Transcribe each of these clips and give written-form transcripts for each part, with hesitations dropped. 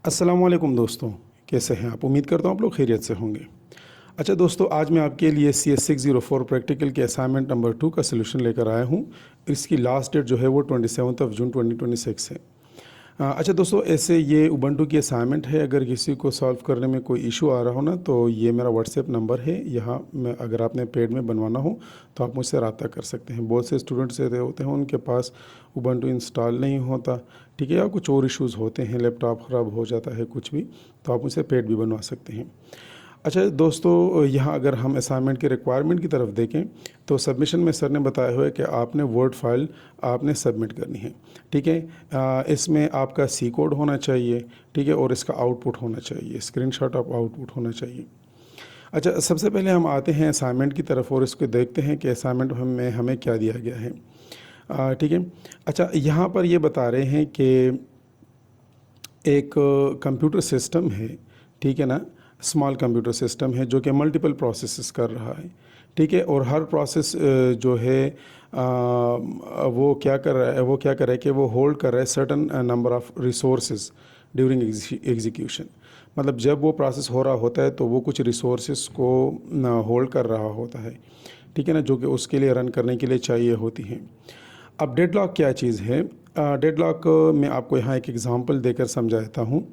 अस्सलाम वालेकुम दोस्तों, कैसे हैं आप? उम्मीद करता हूँ आप लोग खैरियत से होंगे। अच्छा दोस्तों, आज मैं आपके लिए CS604 प्रैक्टिकल के असाइनमेंट नंबर 2 का सलूशन लेकर आया हूँ। इसकी लास्ट डेट जो है वो 27 जून 2026 है। अच्छा दोस्तों, ऐसे ये उबंटू की असाइनमेंट है। अगर किसी को सॉल्व करने में कोई इशू आ रहा हो ना, तो ये मेरा व्हाट्सएप नंबर है। यहाँ में अगर आपने पेड में बनवाना हो तो आप मुझसे रब्ता कर सकते हैं। बहुत से स्टूडेंट्स ऐसे होते हैं उनके पास उबंटू इंस्टॉल नहीं होता, ठीक है, या कुछ और इश्यूज़ होते हैं, लैपटॉप ख़राब हो जाता है कुछ भी, तो आप मुझसे पेड भी बनवा सकते हैं। अच्छा दोस्तों, यहाँ अगर हम असाइनमेंट के रिक्वायरमेंट की तरफ देखें तो सबमिशन में सर ने बताया हुआ है कि आपने वर्ड फाइल आपने सबमिट करनी है, ठीक है। इसमें आपका सी कोड होना चाहिए, ठीक है, और इसका आउटपुट होना चाहिए, स्क्रीनशॉट ऑफ आउटपुट होना चाहिए। अच्छा, सबसे पहले हम आते हैं असाइनमेंट की तरफ और इसको देखते हैं कि असाइनमेंट में हमें क्या दिया गया है, ठीक है। अच्छा, यहाँ पर ये बता रहे हैं कि एक कंप्यूटर सिस्टम है, ठीक है ना, स्मॉल कंप्यूटर सिस्टम है जो कि मल्टीपल प्रोसेसेस कर रहा है, ठीक है। और हर प्रोसेस जो है वो क्या कर रहा है, कि वो होल्ड कर रहा है certain number of resources during execution. मतलब जब वो प्रोसेस हो रहा होता है तो वो कुछ रिसोर्सेज को होल्ड कर रहा होता है, ठीक है ना, जो कि उसके लिए रन करने के लिए चाहिए होती हैं। अब डेडलॉक क्या चीज़ है? डेडलॉक मैं आपको यहाँ एक एग्ज़ाम्पल देकर समझाता हूँ।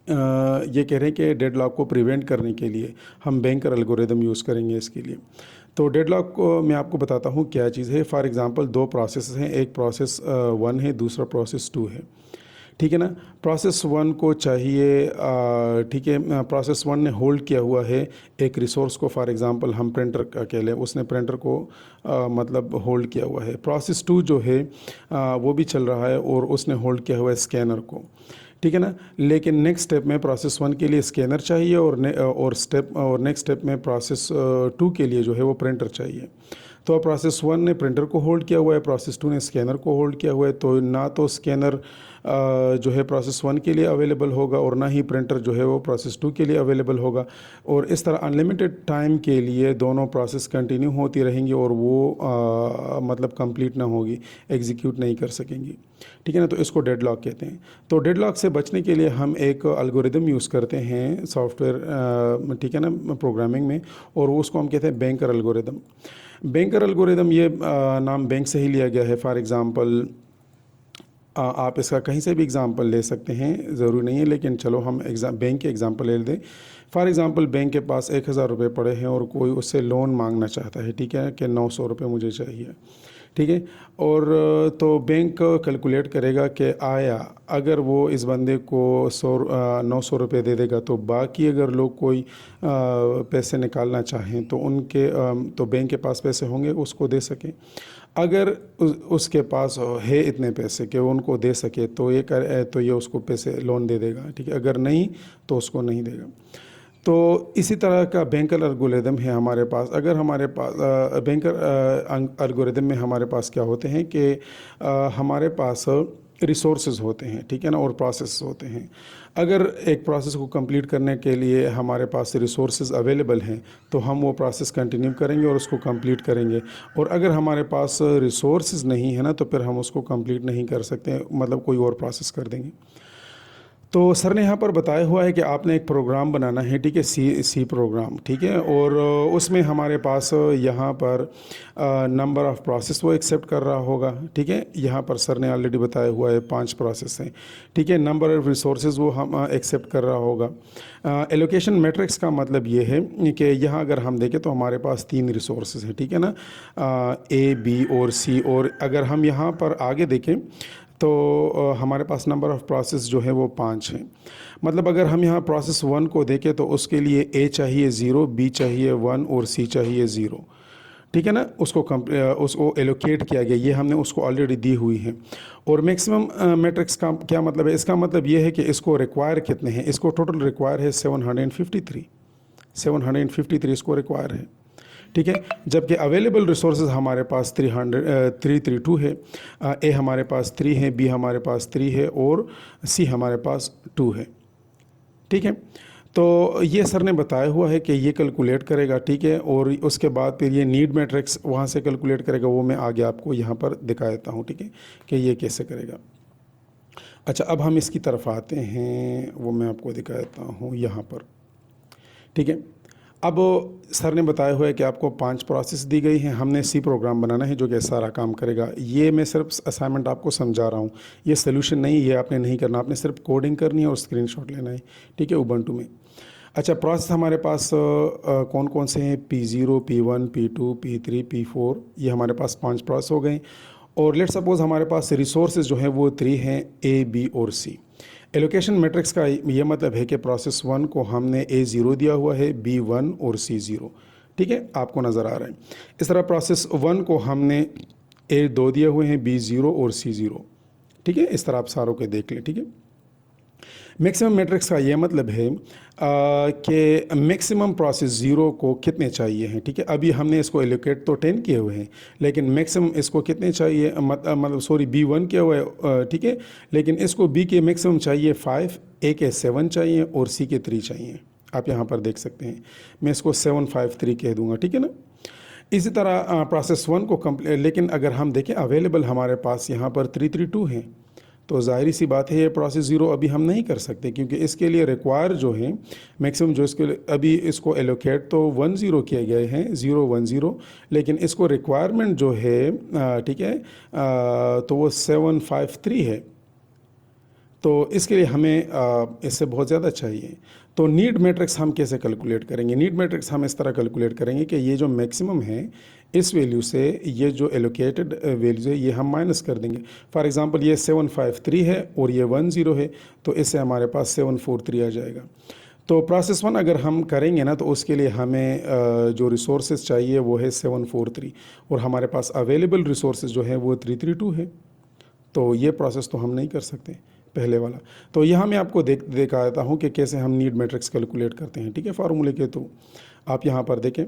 ये कह रहे हैं कि डेडलॉक को प्रिवेंट करने के लिए हम बैंकर एल्गोरिदम यूज़ करेंगे इसके लिए। तो डेडलॉक को मैं आपको बताता हूँ क्या चीज़ है। फॉर एग्ज़ाम्पल दो प्रोसेस हैं, एक प्रोसेस 1 है, दूसरा प्रोसेस 2 है, ठीक है ना। प्रोसेस 1 को चाहिए, ठीक है, प्रोसेस 1 ने होल्ड किया हुआ है एक रिसोर्स को। फॉर एग्ज़ाम्पल हम प्रिंटर का कह लें, उसने प्रिंटर को मतलब होल्ड किया हुआ है। प्रोसेस 2 जो है वो भी चल रहा है और उसने होल्ड किया हुआ है स्कैनर को, ठीक है ना। लेकिन नेक्स्ट स्टेप में प्रोसेस 1 के लिए स्कैनर चाहिए और नेक्स्ट स्टेप में प्रोसेस 2 के लिए जो है वो प्रिंटर चाहिए। तो प्रोसेस 1 ने प्रिंटर को होल्ड किया हुआ है, प्रोसेस 2 ने स्कैनर को होल्ड किया हुआ है। तो ना तो स्कैनर जो है प्रोसेस 1 के लिए अवेलेबल होगा और ना ही प्रिंटर जो है वो प्रोसेस 2 के लिए अवेलेबल होगा। और इस तरह अनलिमिटेड टाइम के लिए दोनों प्रोसेस कंटिन्यू होती रहेंगी और वो मतलब कंप्लीट ना होगी, एग्जीक्यूट नहीं कर सकेंगी, ठीक है ना। तो इसको डेडलॉक कहते हैं। तो डेडलॉक से बचने के लिए हम एक एल्गोरिदम यूज़ करते हैं सॉफ्टवेयर, ठीक है ना, प्रोग्रामिंग में, और वो उसको हम कहते हैं बैंकर एल्गोरिदम। बैंकर एल्गोरिदम ये नाम बैंक से ही लिया गया है। फॉर एग्ज़ाम्पल आप इसका कहीं से भी एग्ज़ाम्पल ले सकते हैं, ज़रूरी नहीं है, लेकिन चलो हम बैंक के एग्ज़ाम्पल ले लें। फॉर एग्ज़ाम्पल बैंक के पास 1000 रुपये पड़े हैं और कोई उससे लोन मांगना चाहता है, ठीक है, कि 900 रुपये मुझे चाहिए, ठीक है। और तो बैंक कैलकुलेट करेगा कि आया अगर वो इस बंदे को 900 रुपये दे देगा तो बाकी अगर लोग कोई पैसे निकालना चाहें तो तो बैंक के पास पैसे होंगे उसको दे सकें। अगर उसके पास है इतने पैसे कि वो उनको दे सके तो ये उसको पैसे लोन दे देगा, ठीक है। अगर नहीं तो उसको नहीं देगा। तो इसी तरह का बैंकर एल्गोरिदम है हमारे पास। अगर हमारे पास बैंकर एल्गोरिदम में हमारे पास क्या होते हैं कि हमारे पास रिसोर्सेज होते हैं, ठीक है ना, और प्रोसेस होते हैं। अगर एक प्रोसेस को कंप्लीट करने के लिए हमारे पास रिसोर्सेज अवेलेबल हैं तो हम वो प्रोसेस कंटिन्यू करेंगे और उसको कंप्लीट करेंगे। और अगर हमारे पास रिसोर्सेज नहीं है ना, तो फिर हम उसको कंप्लीट नहीं कर सकते, मतलब कोई और प्रोसेस कर देंगे। तो सर ने यहाँ पर बताया हुआ है कि आपने एक प्रोग्राम बनाना है, ठीक है, सी प्रोग्राम, ठीक है। और उसमें हमारे पास यहाँ पर नंबर ऑफ़ प्रोसेस वो एक्सेप्ट कर रहा होगा, ठीक है। यहाँ पर सर ने ऑलरेडी बताया हुआ है 5 प्रोसेस हैं, ठीक है। नंबर ऑफ़ रिसोर्सेज वो हम एक्सेप्ट कर रहा होगा। एलोकेशन मैट्रिक्स का मतलब ये है कि यहाँ अगर हम देखें तो हमारे पास 3 रिसोर्सेज हैं, ठीक है ना, ए, बी और सी। और अगर हम यहाँ पर आगे देखें तो हमारे पास नंबर ऑफ़ प्रोसेस जो है वो 5 हैं। मतलब अगर हम यहाँ प्रोसेस 1 को देखें तो उसके लिए ए चाहिए 0, बी चाहिए 1 और सी चाहिए 0, ठीक है ना। उसको एलोकेट किया गया, ये हमने उसको ऑलरेडी दी हुई है। और मैक्सिमम मैट्रिक्स का क्या मतलब है? इसका मतलब ये है कि इसको रिक्वायर कितने हैं। इसको टोटल रिक्वायर है 753 इसको रिक्वायर है, ठीक है। जबकि अवेलेबल रिसोर्सेज हमारे पास 332 है। ए हमारे पास 3 है, बी हमारे पास 3 है और सी हमारे पास 2 है, ठीक है। तो ये सर ने बताया हुआ है कि ये कैलकुलेट करेगा, ठीक है। और उसके बाद फिर ये नीड मैट्रिक्स वहाँ से कैलकुलेट करेगा, वो मैं आगे आपको यहाँ पर दिखा देता हूँ, ठीक है, कि ये कैसे करेगा। अच्छा, अब हम इसकी तरफ आते हैं, वो मैं आपको दिखाता हूँ यहाँ पर, ठीक है। अब सर ने बताया हुआ है कि आपको 5 प्रोसेस दी गई हैं, हमने सी प्रोग्राम बनाना है जो कि सारा काम करेगा। ये मैं सिर्फ असाइनमेंट आपको समझा रहा हूँ, ये सोल्यूशन नहीं, ये आपने नहीं करना, आपने सिर्फ कोडिंग करनी है और स्क्रीनशॉट लेना है, ठीक है, उबंटू में। अच्छा, प्रोसेस हमारे पास कौन कौन से हैं? P0, P1, P2, P3, P4, ये हमारे पास 5 प्रोसेस हो गए। और लेट सपोज हमारे पास रिसोर्सेज जो हैं वो 3 हैं, A, B और C। एलोकेशन मैट्रिक्स का ये मतलब है कि प्रोसेस 1 को हमने A0 दिया हुआ है, B1 और C0, ठीक है, आपको नज़र आ रहा है। इस तरह प्रोसेस 1 को हमने A2 दिए हुए हैं, B0 और C0, ठीक है। इस तरह आप सारों के देख लें, ठीक है। मैक्सिमम मैट्रिक्स का ये मतलब है कि मैक्सिमम प्रोसेस ज़ीरो को कितने चाहिए हैं, ठीक है। अभी हमने इसको एलोकेट तो 10 किए हुए हैं, लेकिन मैक्सिमम इसको कितने चाहिए, मतलब सॉरी B1 किया हुआ है, ठीक है, लेकिन इसको B के मैक्सिमम चाहिए 5, A के 7 चाहिए और C के 3 चाहिए। आप यहाँ पर देख सकते हैं, मैं इसको 753 कह दूँगा, ठीक है ना। इसी तरह प्रोसेस 1 को कंप्लीट, लेकिन अगर हम देखें अवेलेबल हमारे पास यहाँ पर 332 हैं, तो जाहिर सी बात है ये प्रोसेस ज़ीरो अभी हम नहीं कर सकते, क्योंकि इसके लिए रिक्वायर जो है मैक्सिमम, जो इसके अभी इसको एलोकेट तो 10 किए गए हैं, 010, लेकिन इसको रिक्वायरमेंट जो है, ठीक है, तो वो 753 है। तो इसके लिए हमें इससे बहुत ज़्यादा चाहिए। तो नीड मैट्रिक्स हम कैसे कैलकुलेट करेंगे? नीड मैट्रिक्स हम इस तरह कैलकुलेट करेंगे कि ये जो मैक्सिमम है इस वैल्यू से ये जो एलोकेटेड वैल्यू है ये हम माइनस कर देंगे। फॉर एग्जांपल ये 753 है और ये 10 है, तो इससे हमारे पास 743 आ जाएगा। तो प्रोसेस 1 अगर हम करेंगे ना, तो उसके लिए हमें जो रिसोर्सेज चाहिए वो है 743, और हमारे पास अवेलेबल रिसोर्सेज जो है वो 332 है। तो ये प्रोसेस तो हम नहीं कर सकते पहले वाला। तो यहाँ मैं आपको दिखा देता हूँ कि कैसे हम नीड मैट्रिक्स कैलकुलेट करते हैं, ठीक है, फार्मूले के थ्रू। आप यहाँ पर देखें,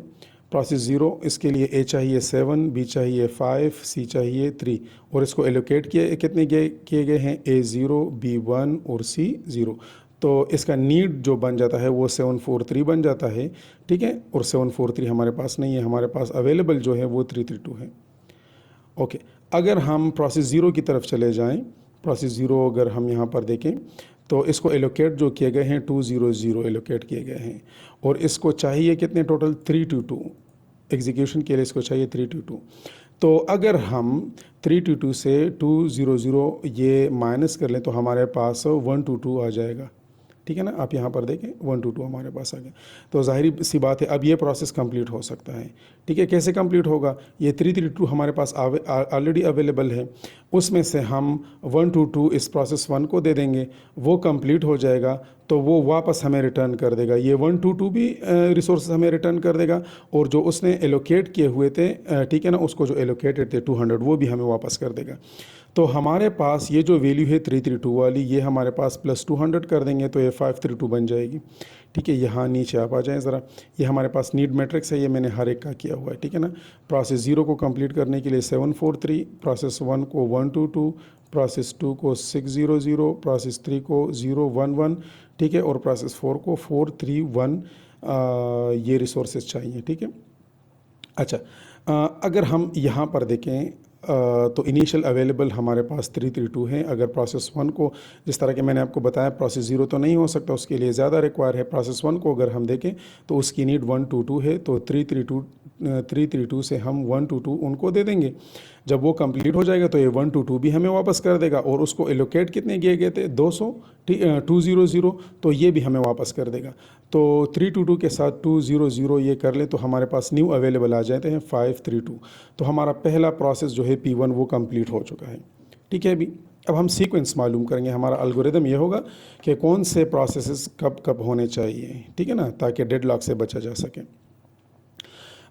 प्रोसेस 0, इसके लिए A चाहिए 7, B चाहिए 5, C चाहिए 3, और इसको एलोकेट कितने किए गए हैं? A0, B1 और C0। तो इसका नीड जो बन जाता है वो 743 बन जाता है, ठीक है, और 743 हमारे पास नहीं है, हमारे पास अवेलेबल जो है वो 332 है। ओके, अगर हम प्रोसेस 0 की तरफ चले जाएं, प्रोसेस 0 अगर हम यहाँ पर देखें, तो इसको एलोकेट जो किए गए हैं 200 एलोकेट किए गए हैं, और इसको चाहिए कितने टोटल? 322, एग्जीक्यूशन के लिए इसको चाहिए 322। तो अगर हम 322 से 200 ये माइनस कर लें तो हमारे पास 122 आ जाएगा, ठीक है ना। आप यहाँ पर देखें 122 हमारे पास आ गया। तो जाहिर सी बात है अब ये प्रोसेस कंप्लीट हो सकता है, ठीक है। कैसे कंप्लीट होगा? ये 332 हमारे पास ऑलरेडी अवेलेबल है, उसमें से हम 122 इस प्रोसेस 1 को दे देंगे, वो कंप्लीट हो जाएगा, तो वो वापस हमें रिटर्न कर देगा। ये 122 भी रिसोर्स हमें रिटर्न कर देगा, और जो उसने एलोकेट किए हुए थे, ठीक है ना, उसको जो एलोकेटेड थे 200, वो भी हमें वापस कर देगा। तो हमारे पास ये जो वैल्यू है 332 वाली, ये हमारे पास प्लस 200 कर देंगे तो ये 532 बन जाएगी, ठीक है। यहाँ नीचे आप आ जाएं ज़रा, ये हमारे पास नीड मैट्रिक्स है, ये मैंने हर एक का किया हुआ है, ठीक है ना। प्रोसेस 0 को कंप्लीट करने के लिए 743, प्रोसेस 1 को 122, प्रोसेस 2 को 600, प्रोसेस 3 को 011, ठीक है, और प्रोसेस 4 को 431 ये रिसोर्सेज चाहिए, ठीक है। अच्छा, अगर हम यहाँ पर देखें, तो इनिशियल अवेलेबल हमारे पास 332 हैं। अगर प्रोसेस 1 को, जिस तरह के मैंने आपको बताया, प्रोसेस 0 तो नहीं हो सकता, उसके लिए ज़्यादा रिक्वायर है। प्रोसेस 1 को अगर हम देखें तो उसकी नीड 122 है, तो 332 से हम 122 उनको दे देंगे। जब वो कंप्लीट हो जाएगा तो ये 122 भी हमें वापस कर देगा, और उसको एलोकेट कितने किए गए थे? 200, तो ये भी हमें वापस कर देगा। तो 322 के साथ 200 ये कर लें तो हमारे पास न्यू अवेलेबल आ जाते हैं 532। तो हमारा पहला प्रोसेस जो है P1 वो कंप्लीट हो चुका है, ठीक है। अभी अब हम सीक्वेंस मालूम करेंगे। हमारा अलगोरिदम ये होगा कि कौन से प्रोसेसेस कब कब होने चाहिए, ठीक है ना, ताकि डेडलॉक से बचा जा सके।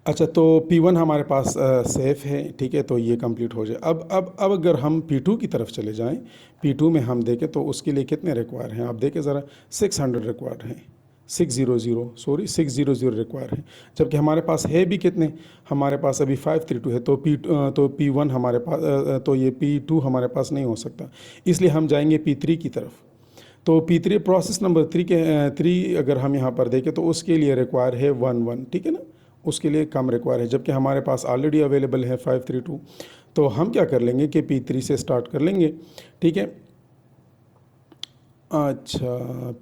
अच्छा, तो P1 हमारे पास सेफ़ है, ठीक है, तो ये कंप्लीट हो जाए। अब अगर हम P2 की तरफ चले जाएं, P2 में हम देखें तो उसके लिए कितने रिक्वायर हैं? आप देखें ज़रा, 600 रिक्वायर हैं, 600 रिक्वायर है, जबकि हमारे पास है भी कितने? हमारे पास अभी 532 है। तो P1 हमारे पास, तो ये P2 हमारे पास नहीं हो सकता, इसलिए हम जाएंगे P3 की तरफ। तो P3 प्रोसेस नंबर 3 अगर हम यहाँ पर देखें तो उसके लिए रिक्वायर है 11, ठीक है ना, उसके लिए कम रिक्वायर है, जबकि हमारे पास ऑलरेडी अवेलेबल है 532। तो हम क्या कर लेंगे कि P3 से स्टार्ट कर लेंगे, ठीक है। अच्छा,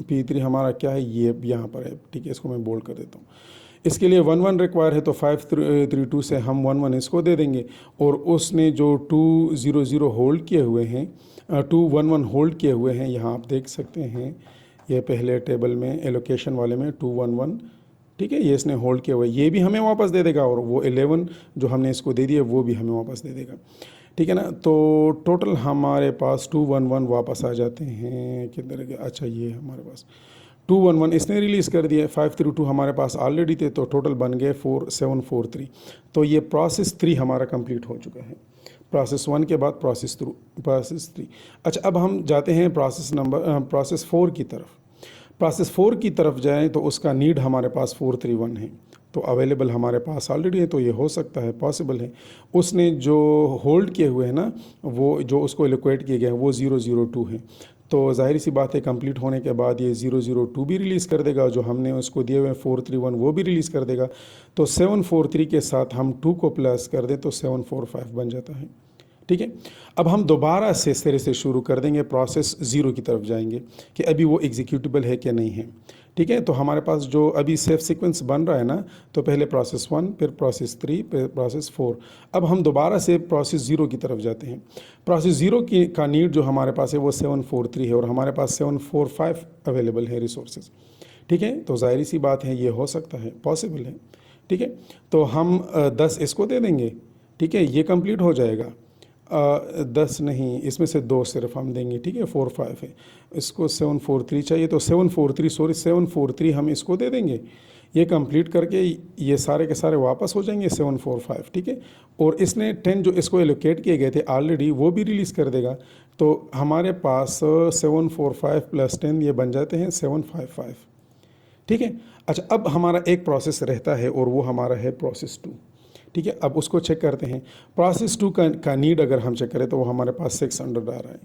P3 हमारा क्या है, ये यहाँ पर है, ठीक है, इसको मैं बोल्ड कर देता हूँ। इसके लिए 1 1 रिक्वायर है, तो 532 से हम 1 1 इसको दे देंगे, और उसने जो 2 0 0 होल्ड किए हुए हैं, 2 1 1 होल्ड किए हुए हैं, यहाँ आप देख सकते हैं, ये पहले टेबल में एलोकेशन वाले में 2 1 1, ठीक है, ये इसने होल्ड किया हुआ है, ये भी हमें वापस दे देगा, और वो 11 जो हमने इसको दे दिया वो भी हमें वापस दे देगा, ठीक है ना। तो टोटल हमारे पास 2 1 1 वापस आ जाते हैं किधर गया, अच्छा ये हमारे पास 2 1 1 इसने रिलीज़ कर दिया, 532 हमारे पास ऑलरेडी थे, तो टोटल बन गए 4743। तो ये प्रोसेस 3 हमारा कंप्लीट हो चुका है, प्रोसेस 1 के बाद प्रोसेस 3। अच्छा, अब हम जाते हैं प्रोसेस 4 की तरफ। प्रोसेस 4 की तरफ जाएं तो उसका नीड हमारे पास 431 है, तो अवेलेबल हमारे पास ऑलरेडी है, तो ये हो सकता है, पॉसिबल है। उसने जो होल्ड किए हुए हैं ना, वो जो उसको एलोकेट किए गए हैं वो 002 है, तो जाहिर सी बात है कंप्लीट होने के बाद ये 002 भी रिलीज़ कर देगा, जो हमने उसको दिए हुए 431 वो भी रिलीज़ कर देगा। तो 743 के साथ हम 2 को प्लस कर दें तो 745 बन जाता है, ठीक है। अब हम दोबारा से सिरे से शुरू कर देंगे, प्रोसेस 0 की तरफ जाएंगे कि अभी वो एग्जीक्यूटेबल है कि नहीं है, ठीक है। तो हमारे पास जो अभी सेफ सीक्वेंस बन रहा है ना, तो पहले प्रोसेस 1, फिर प्रोसेस 3, फिर प्रोसेस 4। अब हम दोबारा से प्रोसेस 0 की तरफ जाते हैं। प्रोसेस 0 की का नीड जो हमारे पास है वो 743 है, और हमारे पास 745 अवेलेबल है रिसोर्सेज, ठीक है। तो ज़ाहिर सी बात है ये हो सकता है, पॉसिबल है, ठीक है। तो हम 10 इसको दे देंगे, ठीक है, ये कंप्लीट हो जाएगा। 10 नहीं, इसमें से 2 सिर्फ हम देंगे, ठीक है, 4 5 है, इसको 743 चाहिए, तो 743 हम इसको दे देंगे, ये कंप्लीट करके ये सारे के सारे वापस हो जाएंगे 745, ठीक है। और इसने 10 जो इसको एलोकेट किए गए थे ऑलरेडी वो भी रिलीज़ कर देगा, तो हमारे पास 745 प्लस 10 ये बन जाते हैं 755, ठीक है। अच्छा, अब हमारा एक प्रोसेस रहता है और वो हमारा है प्रोसेस 2, ठीक है। अब उसको चेक करते हैं। प्रोसेस 2 का नीड अगर हम चेक करें तो वो हमारे पास 600 आ रहा है,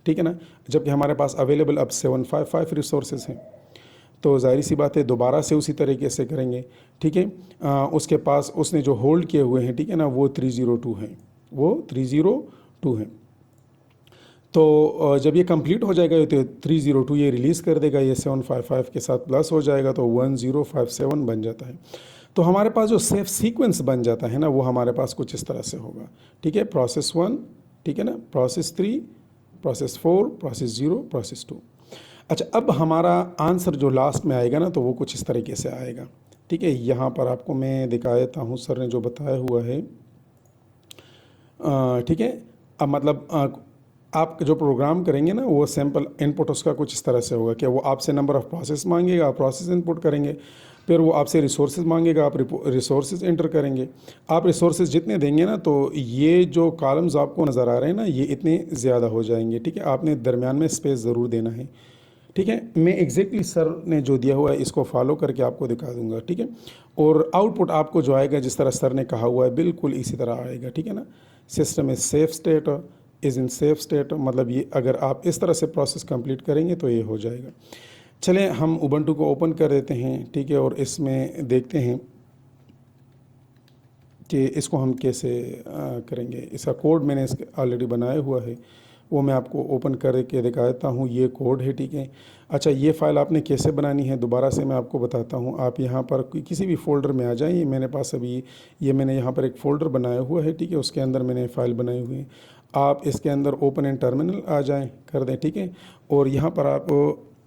ठीक है ना, जबकि हमारे पास अवेलेबल अब 755 रिसोर्सेज हैं। तो जाहिर सी बात है दोबारा से उसी तरीके से करेंगे, ठीक है। उसके पास उसने जो होल्ड किए हुए हैं, ठीक है ना, वो 302 हैं, वो 302 हैं। तो जब ये कंप्लीट हो जाएगा तो 302 ये रिलीज़ कर देगा, ये 755 के साथ प्लस हो जाएगा तो 1057 बन जाता है। तो हमारे पास जो सेफ सीक्वेंस बन जाता है ना, वो हमारे पास कुछ इस तरह से होगा, ठीक है। प्रोसेस 1, ठीक है ना, प्रोसेस 3, प्रोसेस 4, प्रोसेस 0, प्रोसेस 2। अच्छा, अब हमारा आंसर जो लास्ट में आएगा ना, तो वो कुछ इस तरीके से आएगा, ठीक है। यहाँ पर आपको मैं दिखा देता हूँ, सर ने जो बताया हुआ है, ठीक है। अब मतलब आप जो प्रोग्राम करेंगे ना, वो सैम्पल इनपुट उसका कुछ इस तरह से होगा कि वो आपसे नंबर ऑफ़ प्रोसेस मांगेगा, आप प्रोसेस इनपुट करेंगे, फिर वो आपसे रिसोर्सेज मांगेगा, आप रिसोर्सेज एंटर करेंगे। आप रिसोर्सेज जितने देंगे ना, तो ये जो कॉलम्स आपको नज़र आ रहे हैं ना, ये इतने ज़्यादा हो जाएंगे, ठीक है। आपने दरमियान में स्पेस ज़रूर देना है, ठीक है। मैं एग्जैक्टली सर ने जो दिया हुआ है इसको फॉलो करके आपको दिखा दूंगा, ठीक है। और आउटपुट आपको जो आएगा जिस तरह सर ने कहा हुआ है बिल्कुल इसी तरह आएगा, ठीक है ना। System is safe state, is in safe state, मतलब ये अगर आप इस तरह से प्रोसेस कंप्लीट करेंगे तो ये हो जाएगा। चलें हम उबंटू को ओपन कर देते हैं, ठीक है, और इसमें देखते हैं कि इसको हम कैसे करेंगे। इसका कोड मैंने ऑलरेडी बनाया हुआ है, वो मैं आपको ओपन करके दिखा देता हूँ। ये कोड है, ठीक है। अच्छा, ये फ़ाइल आपने कैसे बनानी है दोबारा से मैं आपको बताता हूँ। आप यहाँ पर किसी भी फ़ोल्डर में आ जाएं, ये मेरे पास अभी ये मैंने यहाँ पर एक फ़ोल्डर बनाया हुआ है, ठीक है, उसके अंदर मैंने फ़ाइल बनाई हुई है। आप इसके अंदर ओपन इन टर्मिनल आ जाएं, कर दें, ठीक है। और यहाँ पर आप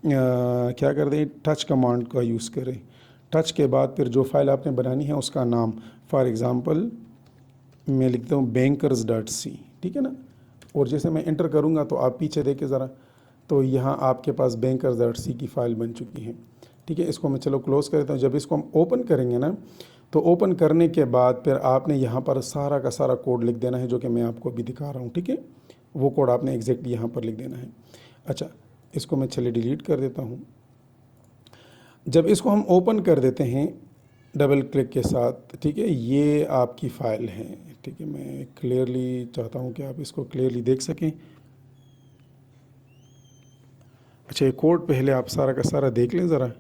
क्या कर दें, टच कमांड का यूज़ करें। टच के बाद फिर जो फाइल आपने बनानी है उसका नाम, फॉर एग्ज़ाम्पल मैं लिखता हूँ bankers.c, ठीक है ना। और जैसे मैं इंटर करूँगा तो आप पीछे देखें ज़रा, तो यहाँ आपके पास bankers.c की फ़ाइल बन चुकी है, ठीक है। इसको मैं चलो क्लोज़ कर देता हूँ। जब इसको हम ओपन करेंगे ना, तो ओपन करने के बाद फिर आपने यहाँ पर सारा का सारा कोड लिख देना है जो कि मैं आपको अभी दिखा रहा हूँ, ठीक है। वो कोड आपने एग्जैक्टली यहाँ पर लिख देना है। अच्छा, इसको मैं चलिए डिलीट कर देता हूँ। जब इसको हम ओपन कर देते हैं डबल क्लिक के साथ, ठीक है, ये आपकी फ़ाइल है, ठीक है। मैं क्लियरली चाहता हूँ कि आप इसको क्लियरली देख सकें। अच्छा, ये कोड पहले आप सारा का सारा देख लें ज़रा,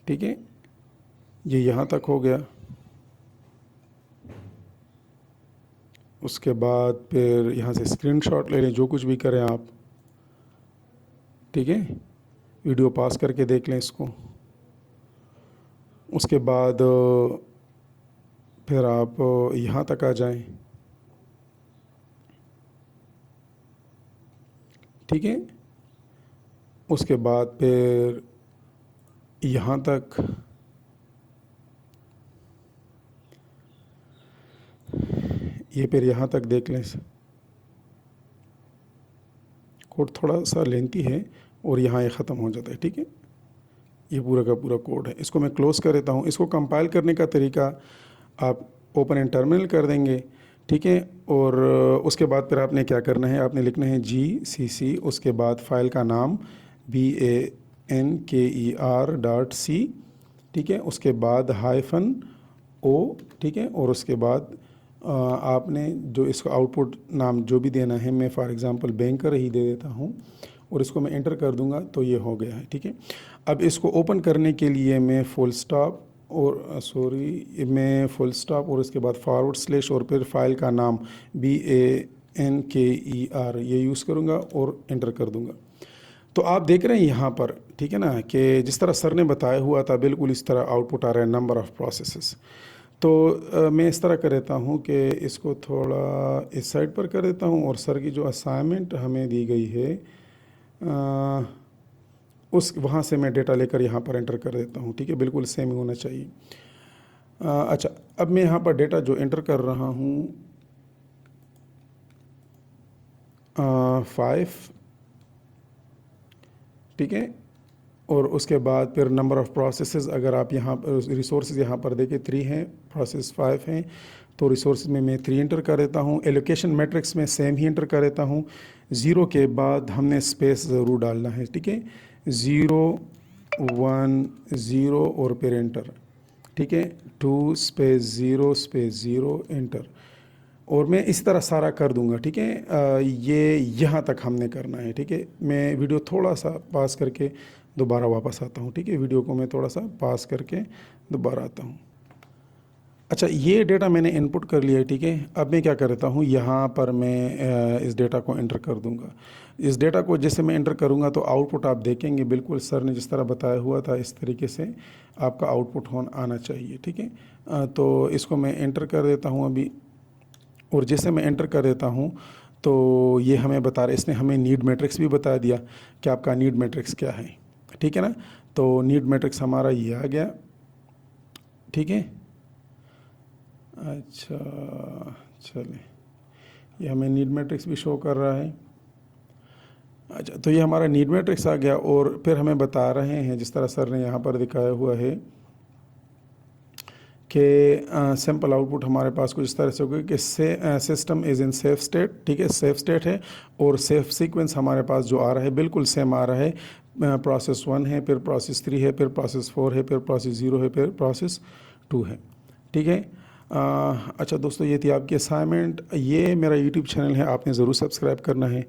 ठीक है। ये यहाँ तक हो गया, उसके बाद फिर यहाँ से स्क्रीनशॉट ले लें, जो कुछ भी करें आप, ठीक है, वीडियो पास करके देख लें इसको। उसके बाद फिर आप यहाँ तक आ जाएं, ठीक है। उसके बाद फिर यहाँ तक, ये फिर यहाँ तक देख लें। कोड थोड़ा सा लेंथी है और यहाँ ये ख़त्म हो जाता है, ठीक है। ये पूरा का पूरा कोड है। इसको मैं क्लोज़ कर देता हूँ। इसको कंपाइल करने का तरीका, आप ओपन एंड टर्मिनल कर देंगे, ठीक है। और उसके बाद फिर आपने क्या करना है, आपने लिखना है GCC, उसके बाद फाइल का नाम BANKER.C, ठीक है। उसके बाद -O, ठीक है। और उसके बाद आपने जो इसको आउटपुट नाम जो भी देना है, मैं फॉर एग्ज़ाम्पल बैंकर ही दे देता हूँ और इसको मैं एंटर कर दूंगा तो ये हो गया है, ठीक है। अब इसको ओपन करने के लिए मैं फुल स्टॉप और उसके बाद / और फिर फाइल का नाम BANKER ये यूज़ करूँगा और एंटर कर दूँगा। तो आप देख रहे हैं यहाँ पर, ठीक है ना, कि जिस तरह सर ने बताया हुआ था बिल्कुल इस तरह आउटपुट आ रहा है, नंबर ऑफ़ प्रोसेसेस। तो मैं इस तरह कर देता हूँ कि इसको थोड़ा इस साइड पर कर देता हूँ और सर की जो असाइनमेंट हमें दी गई है उस वहाँ से मैं डेटा लेकर यहाँ पर एंटर कर देता हूँ, ठीक है। बिल्कुल सेम ही होना चाहिए। अच्छा, अब मैं यहाँ पर डेटा जो एंटर कर रहा हूँ 5, ठीक है। और उसके बाद फिर नंबर ऑफ़ प्रोसेसेस, अगर आप यहाँ रिसोर्सेज यहाँ पर देखें 3 हैं, प्रोसेस 5 हैं, तो रिसोर्सेज में मैं 3 एंटर कर देता हूँ। एलोकेशन मैट्रिक्स में सेम ही एंटर कर देता हूँ। 0 के बाद हमने स्पेस ज़रूर डालना है, ठीक है। 0 1 0 और फिर एंटर, ठीक है। 2 स्पेस 0 स्पेस 0 एंटर। और मैं इस तरह सारा कर दूंगा, ठीक है। ये यहाँ तक हमने करना है, ठीक है। मैं वीडियो थोड़ा सा पास करके दोबारा वापस आता हूँ, ठीक है। वीडियो को मैं थोड़ा सा पास करके दोबारा आता हूँ। अच्छा, ये डेटा मैंने इनपुट कर लिया है, ठीक है। अब मैं क्या करता हूँ, यहाँ पर मैं इस डेटा को एंटर कर दूँगा। इस डेटा को जैसे मैं एंटर करूँगा तो आउटपुट आप देखेंगे बिल्कुल सर ने जिस तरह बताया हुआ था इस तरीके से आपका आउटपुट आना चाहिए, ठीक है। तो इसको मैं एंटर कर देता हूँ अभी, और जैसे मैं एंटर कर देता हूँ तो ये हमें बता रहा है, इसने हमें नीड मैट्रिक्स भी बता दिया कि आपका नीड मैट्रिक्स क्या है, ठीक है ना। तो नीड मैट्रिक्स हमारा ये आ गया, ठीक है। अच्छा चले, ये हमें नीड मैट्रिक्स भी शो कर रहा है। अच्छा, तो ये हमारा नीड मैट्रिक्स आ गया और फिर हमें बता रहे हैं जिस तरह सर ने यहाँ पर दिखाया हुआ है कि सैम्पल आउटपुट हमारे पास कुछ इस तरह से होगा कि system is in safe state, ठीक है। सेफ स्टेट है और सेफ सीक्वेंस हमारे पास जो आ रहा है बिल्कुल सेम आ रहा है। प्रोसेस 1 है, फिर प्रोसेस 3 है, फिर प्रोसेस 4 है, फिर प्रोसेस 0 है, फिर प्रोसेस 2 है, ठीक है। अच्छा दोस्तों, ये थी आपकी असाइनमेंट। ये मेरा यूट्यूब चैनल है, आपने ज़रूर सब्सक्राइब करना है।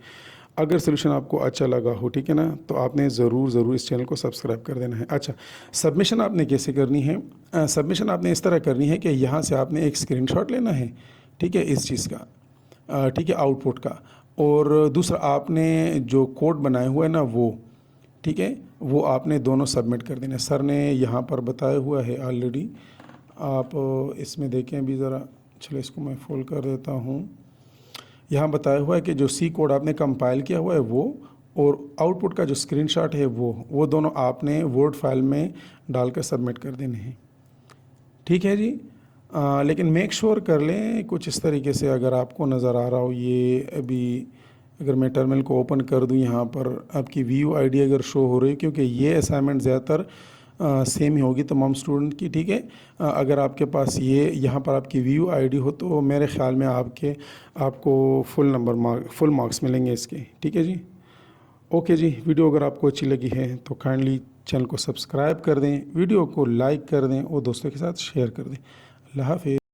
अगर सोल्यूशन आपको अच्छा लगा हो, ठीक है ना, तो आपने ज़रूर इस चैनल को सब्सक्राइब कर देना है। अच्छा, सबमिशन आपने कैसे करनी है? सबमिशन आपने इस तरह करनी है कि यहाँ से आपने एक स्क्रीनशॉट लेना है, ठीक है, इस चीज़ का, ठीक है, आउटपुट का। और दूसरा आपने जो कोड बनाया हुआ है ना वो, ठीक है, वो आपने दोनों सबमिट कर देना। सर ने यहाँ पर बताया हुआ है ऑलरेडी, आप इसमें देखें अभी ज़रा। चलो इसको मैं फुल कर देता हूँ। यहाँ बताया हुआ है कि जो सी कोड आपने कंपाइल किया हुआ है वो, और आउटपुट का जो स्क्रीनशॉट है वो दोनों आपने वर्ड फाइल में डालकर सबमिट कर देने हैं, ठीक है जी। लेकिन मेक श्योर कर लें कुछ इस तरीके से, अगर आपको नज़र आ रहा हो ये अभी, अगर मैं टर्मिनल को ओपन कर दूं, यहाँ पर आपकी व्यू आईडी अगर शो हो रही है, क्योंकि ये असाइनमेंट ज़्यादातर सेम ही होगी तमाम स्टूडेंट की, ठीक है। अगर आपके पास ये यहाँ पर आपकी व्यू आईडी हो तो मेरे ख़्याल में आपको फुल मार्क्स मिलेंगे इसके, ठीक है जी। ओके जी, वीडियो अगर आपको अच्छी लगी है तो काइंडली चैनल को सब्सक्राइब कर दें, वीडियो को लाइक कर दें और दोस्तों के साथ शेयर कर दें। अल्लाह हाफ़िज़।